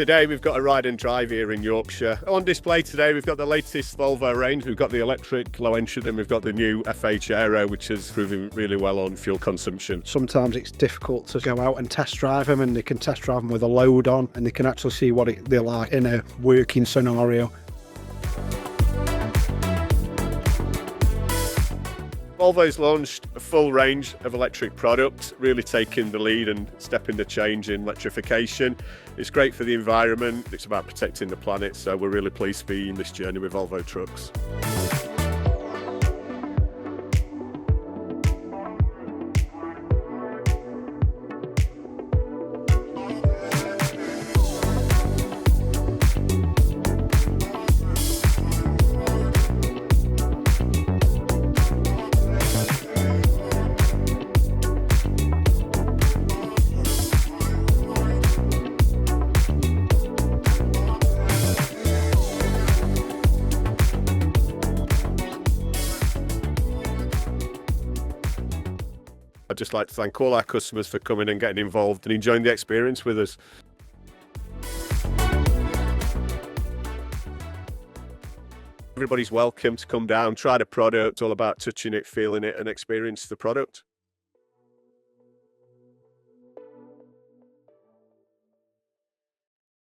Today we've got a ride and drive here in Yorkshire. On display today we've got the latest Volvo range. We've got the electric low engine and we've got the new FH Aero, which is proving really well on fuel consumption. Sometimes it's difficult to go out and test drive them, and they can test drive them with a load on and they can actually see what they're like in a working scenario. Volvo's launched a full range of electric products, really taking the lead and stepping the change in electrification. It's great for the environment, it's about protecting the planet, so we're really pleased to be in this journey with Volvo Trucks. I'd just like to thank all our customers for coming and getting involved and enjoying the experience with us. Everybody's welcome to come down, try the product. It's all about touching it, feeling it and experience the product.